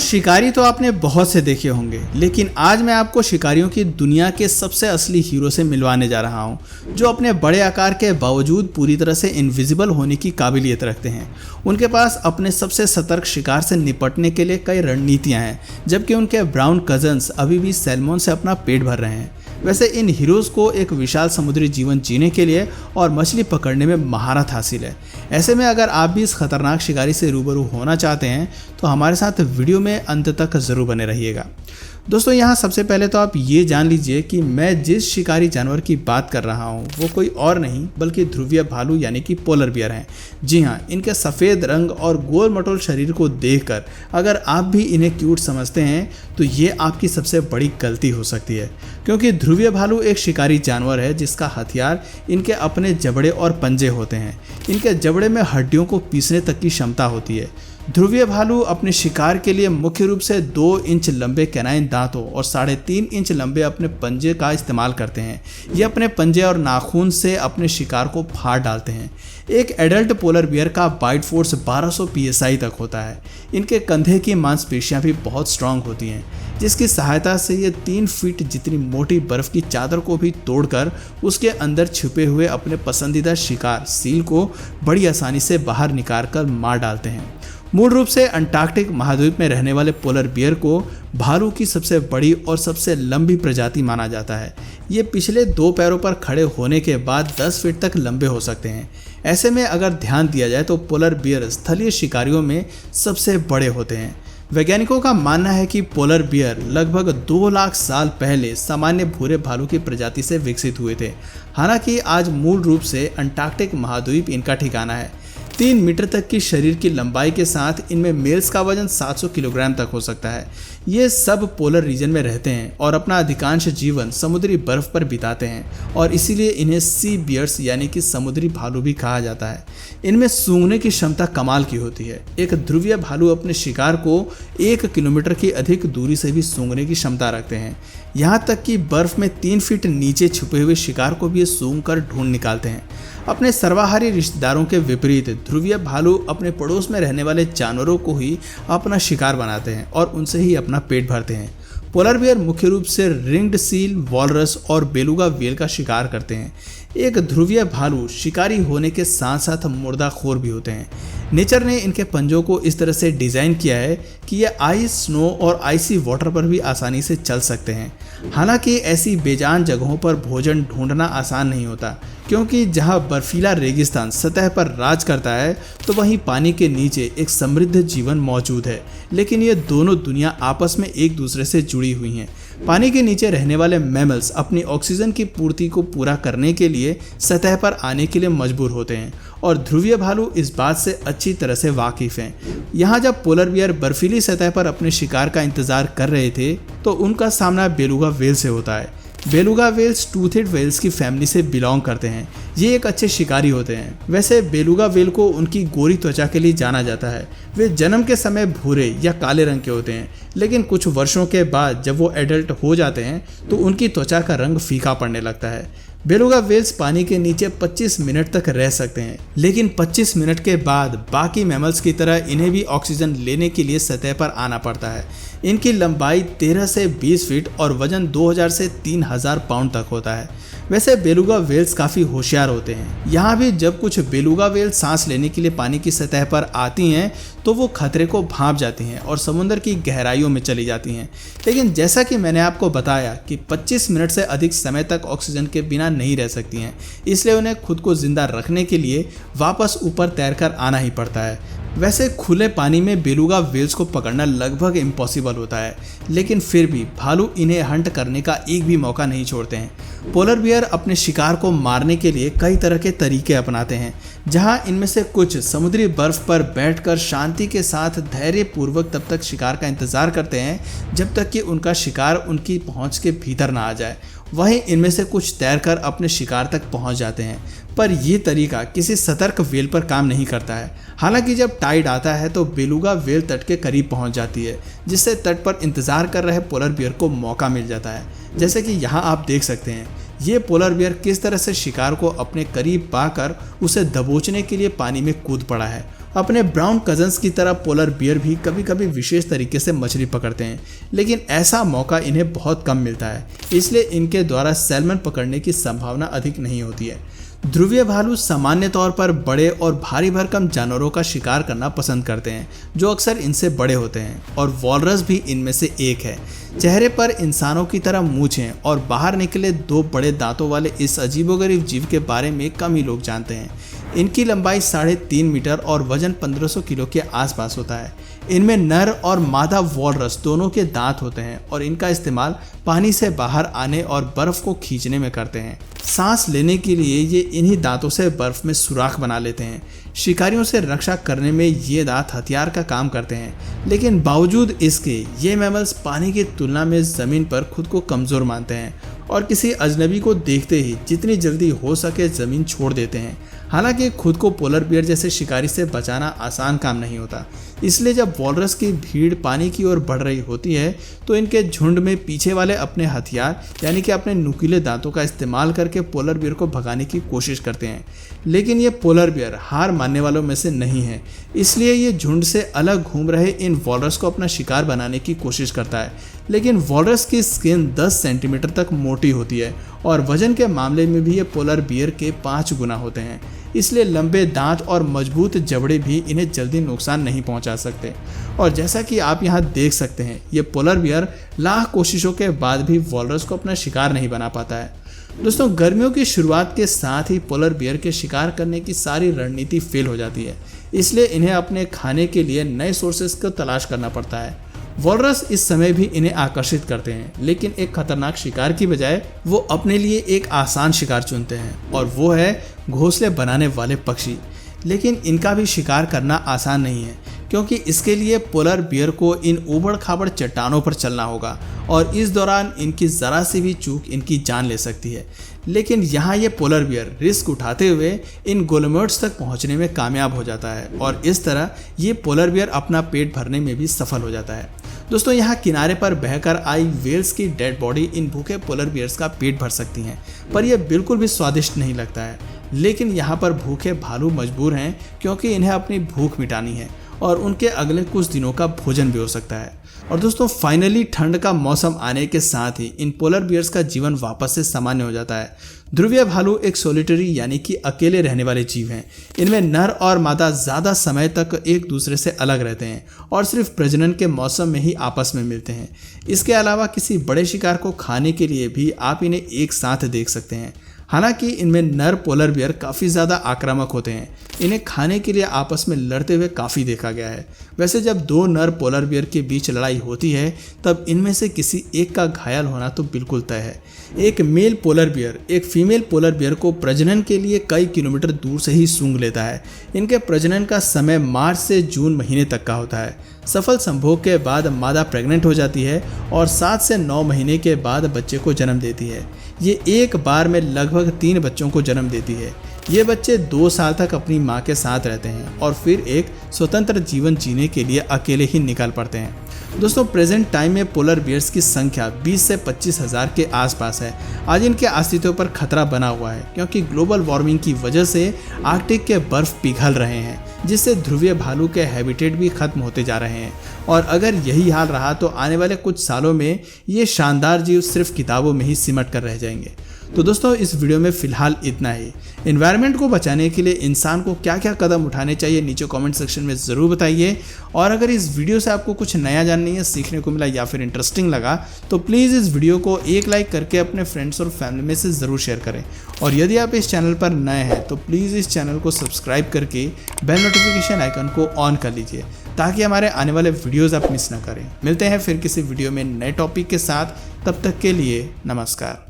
शिकारी तो आपने बहुत से देखे होंगे, लेकिन आज मैं आपको शिकारियों की दुनिया के सबसे असली हीरो से मिलवाने जा रहा हूं, जो अपने बड़े आकार के बावजूद पूरी तरह से इनविजिबल होने की काबिलियत रखते हैं। उनके पास अपने सबसे सतर्क शिकार से निपटने के लिए कई रणनीतियां हैं, जबकि उनके ब्राउन कजन्स अभी भी सैल्मन से अपना पेट भर रहे हैं। वैसे इन हीरोज़ को एक विशाल समुद्री जीवन जीने के लिए और मछली पकड़ने में महारत हासिल है। ऐसे में अगर आप भी इस खतरनाक शिकारी से रूबरू होना चाहते हैं तो हमारे साथ वीडियो में अंत तक ज़रूर बने रहिएगा। दोस्तों, यहाँ सबसे पहले तो आप ये जान लीजिए कि मैं जिस शिकारी जानवर की बात कर रहा हूँ वो कोई और नहीं बल्कि ध्रुवीय भालू यानी कि पोलर बियर हैं। जी हाँ, इनके सफ़ेद रंग और गोल मटोल शरीर को देखकर अगर आप भी इन्हें क्यूट समझते हैं तो ये आपकी सबसे बड़ी गलती हो सकती है, क्योंकि ध्रुवीय भालू एक शिकारी जानवर है जिसका हथियार इनके अपने जबड़े और पंजे होते हैं। इनके जबड़े में हड्डियों को पीसने तक की क्षमता होती है। ध्रुवीय भालू अपने शिकार के लिए मुख्य रूप से 2 इंच लंबे कैनाइन दांतों और 3.5 इंच लंबे अपने पंजे का इस्तेमाल करते हैं। ये अपने पंजे और नाखून से अपने शिकार को फाड़ डालते हैं। एक एडल्ट पोलर बियर का बाइट फोर्स 1200 psi तक होता है। इनके कंधे की मांसपेशियां भी बहुत स्ट्रांग होती हैं, जिसकी सहायता से ये 3 फीट जितनी मोटी बर्फ की चादर को भी तोड़कर उसके अंदर छिपे हुए अपने पसंदीदा शिकार सील को बड़ी आसानी से बाहर निकाल कर मार डालते हैं। मूल रूप से अंटार्कटिक महाद्वीप में रहने वाले पोलर बियर को भालू की सबसे बड़ी और सबसे लंबी प्रजाति माना जाता है। ये पिछले 2 पैरों पर खड़े होने के बाद 10 फीट तक लंबे हो सकते हैं। ऐसे में अगर ध्यान दिया जाए तो पोलर बियर स्थलीय शिकारियों में सबसे बड़े होते हैं। वैज्ञानिकों का मानना है कि पोलर बियर लगभग 2 लाख साल पहले सामान्य भूरे भालू की प्रजाति से विकसित हुए थे। हालांकि आज मूल रूप से अंटार्कटिक महाद्वीप इनका ठिकाना है। 3 मीटर तक की शरीर की लंबाई के साथ इनमें मेल्स का वजन 700 किलोग्राम तक हो सकता है। ये सब पोलर रीजन में रहते हैं और अपना अधिकांश जीवन समुद्री बर्फ पर बिताते हैं और इसीलिए इन्हें सी बियर्स यानी कि समुद्री भालू भी कहा जाता है। इनमें सूंघने की क्षमता कमाल की होती है। एक ध्रुवीय भालू अपने शिकार को 1 किलोमीटर की अधिक दूरी से भी सूंघने की क्षमता रखते हैं। यहाँ तक कि बर्फ में 3 फीट नीचे छुपे हुए शिकार को भी ये सूंघ कर ढूंढ निकालते हैं। अपने सर्वाहारी रिश्तेदारों के विपरीत ध्रुवीय भालू अपने पड़ोस में रहने वाले जानवरों को ही अपना शिकार बनाते हैं और उनसे ही अपना पेट भरते हैं। पोलर बियर मुख्य रूप से रिंग्ड सील, वॉलरस और बेलुगा व्हेल का शिकार करते हैं। एक ध्रुवीय भालू शिकारी होने के साथ साथ मुर्दाखोर भी होते हैं। नेचर ने इनके पंजों को इस तरह से डिज़ाइन किया है कि ये आइस, स्नो और आइसी वाटर पर भी आसानी से चल सकते हैं। हालांकि ऐसी बेजान जगहों पर भोजन ढूंढना आसान नहीं होता, क्योंकि जहां बर्फीला रेगिस्तान सतह पर राज करता है तो वहीं पानी के नीचे एक समृद्ध जीवन मौजूद है। लेकिन ये दोनों दुनिया आपस में एक दूसरे से जुड़ी हुई हैं। पानी के नीचे रहने वाले मैमल्स अपनी ऑक्सीजन की पूर्ति को पूरा करने के लिए सतह पर आने के लिए मजबूर होते हैं और ध्रुवीय भालू इस बात से अच्छी तरह से वाकिफ़ हैं। यहाँ जब पोलर बियर बर्फीली सतह पर अपने शिकार का इंतजार कर रहे थे तो उनका सामना बेलुगा व्हेल से होता है। बेलुगा व्हेल्स टूथेड व्हेल्स की फैमिली से बिलोंग करते हैं। ये एक अच्छे शिकारी होते हैं। वैसे बेलुगा व्हेल को उनकी गोरी त्वचा के लिए जाना जाता है। वे जन्म के समय भूरे या काले रंग के होते हैं, लेकिन कुछ वर्षों के बाद जब वो एडल्ट हो जाते हैं तो उनकी त्वचा का रंग फीका पड़ने लगता है। बेलुगा व्हेल्स पानी के नीचे 25 मिनट तक रह सकते हैं, लेकिन 25 मिनट के बाद बाकी मैमल्स की तरह इन्हें भी ऑक्सीजन लेने के लिए सतह पर आना पड़ता है। इनकी लंबाई 13 से 20 फीट और वजन 2000 से 3000 पाउंड तक होता है। वैसे बेलुगा व्हेल्स काफ़ी होशियार होते हैं। यहाँ भी जब कुछ बेलुगा व्हेल सांस लेने के लिए पानी की सतह पर आती हैं तो वो खतरे को भांप जाती हैं और समुद्र की गहराइयों में चली जाती हैं। लेकिन जैसा कि मैंने आपको बताया कि 25 मिनट से अधिक समय तक ऑक्सीजन के बिना नहीं रह सकती हैं, इसलिए उन्हें खुद को जिंदा रखने के लिए वापस ऊपर तैरकर आना ही पड़ता है। वैसे खुले पानी में बेलुगा व्हेल्स को पकड़ना लगभग इम्पॉसिबल होता है, लेकिन फिर भी भालू इन्हें हंट करने का एक भी मौका नहीं छोड़ते हैं। पोलर बियर अपने शिकार को मारने के लिए कई तरह के तरीके अपनाते हैं, जहां इनमें से कुछ समुद्री बर्फ पर बैठकर शांति के साथ धैर्यपूर्वक तब तक शिकार का इंतजार करते हैं जब तक कि उनका शिकार उनकी पहुंच के भीतर ना आ जाए। वहीं इनमें से कुछ तैरकर अपने शिकार तक पहुंच जाते हैं, पर यह तरीका किसी सतर्क व्हेल पर काम नहीं करता है। हालांकि जब टाइड आता है तो बेलुगा व्हेल तट के करीब पहुंच जाती है, जिससे तट पर इंतजार कर रहे पोलर बियर को मौका मिल जाता है। जैसे कि यहाँ आप देख सकते हैं, ये पोलर बियर किस तरह से शिकार को अपने करीब पाकर उसे दबोचने के लिए पानी में कूद पड़ा है। अपने ब्राउन कजन्स की तरह पोलर बियर भी कभी कभी विशेष तरीके से मछली पकड़ते हैं, लेकिन ऐसा मौका इन्हें बहुत कम मिलता है, इसलिए इनके द्वारा सैल्मन पकड़ने की संभावना अधिक नहीं होती है। ध्रुवीय भालू सामान्य तौर पर बड़े और भारी भरकम जानवरों का शिकार करना पसंद करते हैं जो अक्सर इनसे बड़े होते हैं, और वॉलरस भी इनमें से एक है। चेहरे पर इंसानों की तरह मूंछें और बाहर निकले 2 बड़े दांतों वाले इस अजीबोगरीब जीव के बारे में कम ही लोग जानते हैं। इनकी लंबाई 3.5 मीटर और वजन 1500 किलो के आसपास होता है। इनमें नर और मादा वॉलरस दोनों के दांत होते हैं और इनका इस्तेमाल पानी से बाहर आने और बर्फ को खींचने में करते हैं। सांस लेने के लिए ये इन्हीं दांतों से बर्फ में सुराख बना लेते हैं। शिकारियों से रक्षा करने में ये दांत हथियार का काम करते हैं, लेकिन बावजूद इसके ये मैमल्स पानी की तुलना में ज़मीन पर खुद को कमज़ोर मानते हैं और किसी अजनबी को देखते ही जितनी जल्दी हो सके ज़मीन छोड़ देते हैं। हालांकि खुद को पोलर बियर जैसे शिकारी से बचाना आसान काम नहीं होता, इसलिए जब वॉलरस की भीड़ पानी की ओर बढ़ रही होती है तो इनके झुंड में पीछे वाले अपने हथियार यानी कि अपने नुकीले दांतों का इस्तेमाल करके पोलर बियर को भगाने की कोशिश करते हैं। लेकिन ये पोलर बियर हार मानने वालों में से नहीं है, इसलिए ये झुंड से अलग घूम रहे इन वॉलरस को अपना शिकार बनाने की कोशिश करता है। लेकिन वॉलरस की स्किन 10 सेंटीमीटर तक मोटी होती है और वजन के मामले में भी ये पोलर बियर के 5 गुना होते हैं, इसलिए लंबे दांत और मजबूत जबड़े भी इन्हें जल्दी नुकसान नहीं पहुंचा सकते। और जैसा कि आप यहां देख सकते हैं, ये पोलर बियर लाख कोशिशों के बाद भी वॉलरस को अपना शिकार नहीं बना पाता है। दोस्तों, गर्मियों की शुरुआत के साथ ही पोलर बियर के शिकार करने की सारी रणनीति फेल हो जाती है, इसलिए इन्हें अपने खाने के लिए नए सोर्सेस को तलाश करना पड़ता है। वॉलरस इस समय भी इन्हें आकर्षित करते हैं, लेकिन एक खतरनाक शिकार की बजाय वो अपने लिए एक आसान शिकार चुनते हैं और वो है घोंसले बनाने वाले पक्षी। लेकिन इनका भी शिकार करना आसान नहीं है, क्योंकि इसके लिए पोलर बियर को इन ऊबड़ खाबड़ चट्टानों पर चलना होगा और इस दौरान इनकी ज़रा सी भी चूक इनकी जान ले सकती है। लेकिन यहाँ ये पोलर बियर रिस्क उठाते हुए इन गोलेमर्ट्स तक पहुँचने में कामयाब हो जाता है और इस तरह ये पोलर बियर अपना पेट भरने में भी सफल हो जाता है। दोस्तों, यहाँ किनारे पर बहकर आई वेल्स की डेड बॉडी इन भूखे पोलर बियर्स का पेट भर सकती हैं, पर यह बिल्कुल भी स्वादिष्ट नहीं लगता है। लेकिन यहाँ पर भूखे भालू मजबूर हैं, क्योंकि इन्हें अपनी भूख मिटानी है और उनके अगले कुछ दिनों का भोजन भी हो सकता है। और दोस्तों, फाइनली ठंड का मौसम आने के साथ ही इन पोलर बियर्स का जीवन वापस से सामान्य हो जाता है। ध्रुवीय भालू एक सोलिटरी यानी कि अकेले रहने वाले जीव हैं। इनमें नर और मादा ज़्यादा समय तक एक दूसरे से अलग रहते हैं और सिर्फ प्रजनन के मौसम में ही आपस में मिलते हैं। इसके अलावा किसी बड़े शिकार को खाने के लिए भी आप इन्हें एक साथ देख सकते हैं। हालांकि इनमें नर पोलर बियर काफ़ी ज़्यादा आक्रामक होते हैं। इन्हें खाने के लिए आपस में लड़ते हुए काफ़ी देखा गया है। वैसे जब 2 नर पोलर बियर के बीच लड़ाई होती है तब इनमें से किसी एक का घायल होना तो बिल्कुल तय है। एक मेल पोलर बियर एक फीमेल पोलर बियर को प्रजनन के लिए कई किलोमीटर दूर से ही सूंघ लेता है। इनके प्रजनन का समय मार्च से जून महीने तक का होता है। सफल संभोग के बाद मादा प्रेग्नेंट हो जाती है और 7 से 9 महीने के बाद बच्चे को जन्म देती है। ये एक बार में लगभग 3 बच्चों को जन्म देती है। ये बच्चे 2 साल तक अपनी माँ के साथ रहते हैं और फिर एक स्वतंत्र जीवन जीने के लिए अकेले ही निकल पड़ते हैं। दोस्तों, प्रेजेंट टाइम में पोलर बियर्स की संख्या 20 से 25 हज़ार के आसपास है। आज इनके अस्तित्व पर खतरा बना हुआ है, क्योंकि ग्लोबल वार्मिंग की वजह से आर्कटिक के बर्फ पिघल रहे हैं, जिससे ध्रुवीय भालू के हैबिटेट भी खत्म होते जा रहे हैं। और अगर यही हाल रहा तो आने वाले कुछ सालों में ये शानदार जीव सिर्फ किताबों में ही सिमट कर रह जाएंगे। तो दोस्तों, इस वीडियो में फ़िलहाल इतना ही। एनवायरनमेंट को बचाने के लिए इंसान को क्या क्या कदम उठाने चाहिए नीचे कमेंट सेक्शन में ज़रूर बताइए। और अगर इस वीडियो से आपको कुछ नया जानने या सीखने को मिला या फिर इंटरेस्टिंग लगा तो प्लीज़ इस वीडियो को एक लाइक करके अपने फ्रेंड्स और फैमिली में से ज़रूर शेयर करें। और यदि आप इस चैनल पर नए हैं तो प्लीज़ इस चैनल को सब्सक्राइब करके बेल नोटिफिकेशन आइकन को ऑन कर लीजिए, ताकि हमारे आने वाले वीडियोज़ आप मिस ना करें। मिलते हैं फिर किसी वीडियो में नए टॉपिक के साथ। तब तक के लिए नमस्कार।